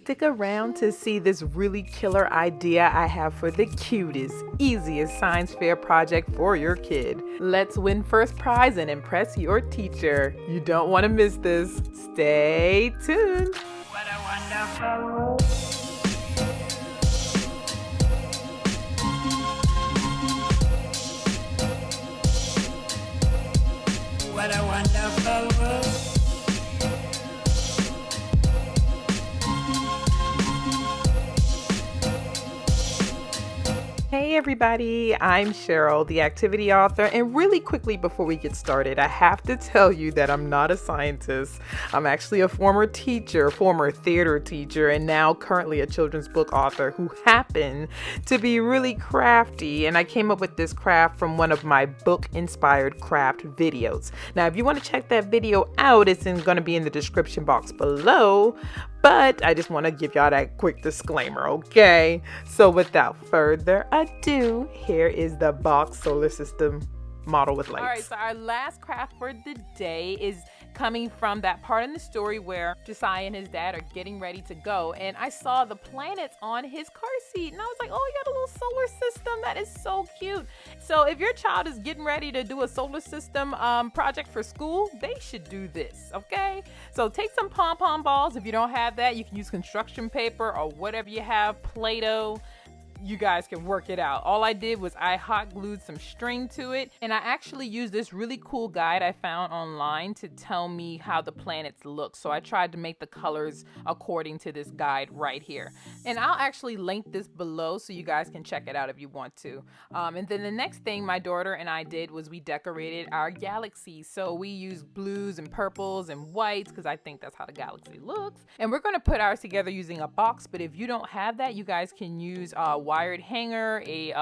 stick around to see this really killer idea I have for the cutest, easiest science fair project for your kid. Let's win first prize and impress your teacher. You don't want to miss this. Stay tuned. What a wonderful world. What a wonderful world. Hey everybody, I'm Cheryl, the activity author, and really quickly before we get started, I have to tell you that I'm not a scientist. I'm actually a former teacher, former theater teacher, and now currently a children's book author who happen to be really crafty, and I came up with this craft from one of my book-inspired craft videos. Now, if you want to check that video out, it's going to be in the description box below. But I just want to give y'all that quick disclaimer, okay? So without further ado, here is the box solar system model with lights. All right, so our last craft for the day is coming from that part in the story where Josiah and his dad are getting ready to go. And I saw the planets on his car seat and I was like, oh, you got a little solar system. That is so cute. So if your child is getting ready to do a solar system project for school, they should do this, okay? So take some pom-pom balls. If you don't have that, you can use construction paper or whatever you have, Play-Doh. You guys can work it out. All I did was I hot glued some string to it, and I actually used this really cool guide I found online to tell me how the planets look. So I tried to make the colors according to this guide right here. And I'll actually link this below so you guys can check it out if you want to. And then the next thing my daughter and I did was we decorated our galaxy. So we used blues and purples and whites because I think that's how the galaxy looks. And we're going to put ours together using a box, but if you don't have that, you guys can use wired hanger, a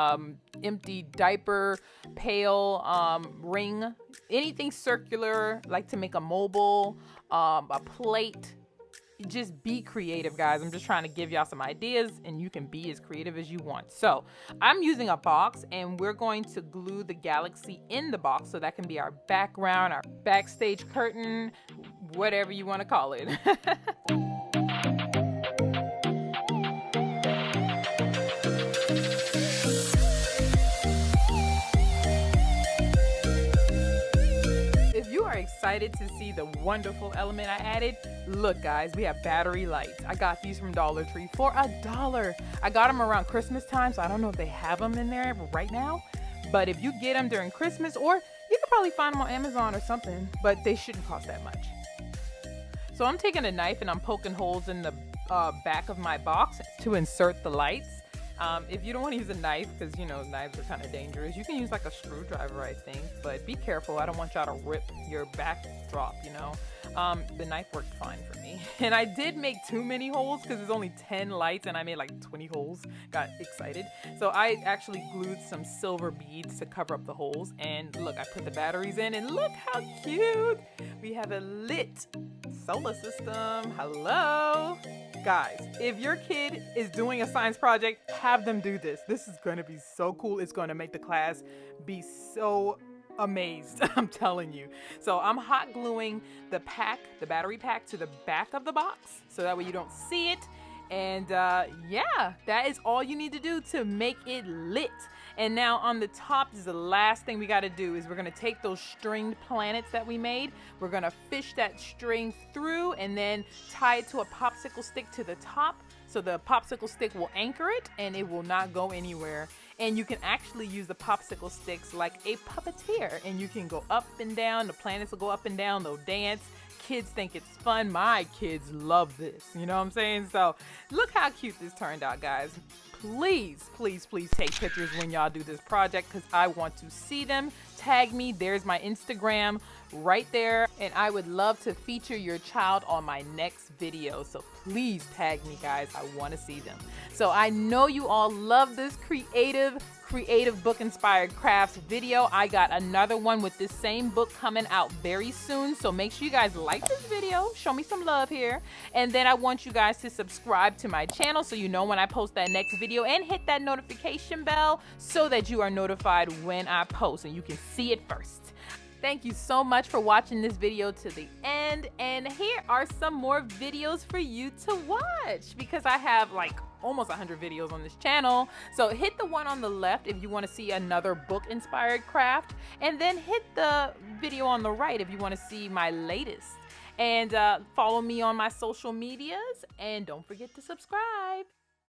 empty diaper pail, ring, anything circular, like to make a mobile, a plate. Just be creative, guys. I'm just trying to give y'all some ideas and you can be as creative as you want. So I'm using a box and we're going to glue the galaxy in the box, so that can be our background, our backstage curtain, whatever you want to call it. Excited to see the wonderful element I added. Look guys, we have battery lights. I got these from Dollar Tree for $1. I got them around Christmas time, so I don't know if they have them in there right now, but if you get them during Christmas, or you could probably find them on Amazon or something, but they shouldn't cost that much. So I'm taking a knife and I'm poking holes in the back of my box to insert the lights. If you don't want to use a knife, because you know knives are kind of dangerous, you can use like a screwdriver, I think, but be careful. I don't want y'all to rip your backdrop, you know. The knife worked fine for me. And I did make too many holes because there's only 10 lights and I made like 20 holes. Got excited. So I actually glued some silver beads to cover up the holes. And look, I put the batteries in and look how cute. We have a lit solar system. Hello. Guys, if your kid is doing a science project, have them do this. This is going to be so cool. It's going to make the class be so amazed. I'm telling you. So I'm hot gluing the battery pack to the back of the box so that way you don't see it. And yeah, that is all you need to do to make it lit. And now on the top is the last thing we got to do is we're going to take those stringed planets that we made. We're going to fish that string through and then tie it to a popsicle stick to the top. So the popsicle stick will anchor it and it will not go anywhere. And you can actually use the popsicle sticks like a puppeteer, and you can go up and down. The planets will go up and down. They'll dance. Kids think it's fun. My kids love this. You know what I'm saying? So look how cute this turned out, guys. Please, please, please take pictures when y'all do this project because I want to see them. Tag me. There's my Instagram right there. And I would love to feature your child on my next video. So please tag me, guys. I want to see them. So I know you all love this creative book inspired crafts video. I got another one with this same book coming out very soon, so make sure you guys like this video, show me some love here, and then I want you guys to subscribe to my channel so you know when I post that next video, and hit that notification bell so that you are notified when I post and you can see it first. Thank you so much for watching this video to the end, and here are some more videos for you to watch because I have like almost 100 videos on this channel. So hit the one on the left if you want to see another book inspired craft, and then hit the video on the right if you want to see my latest. And follow me on my social medias, and don't forget to subscribe.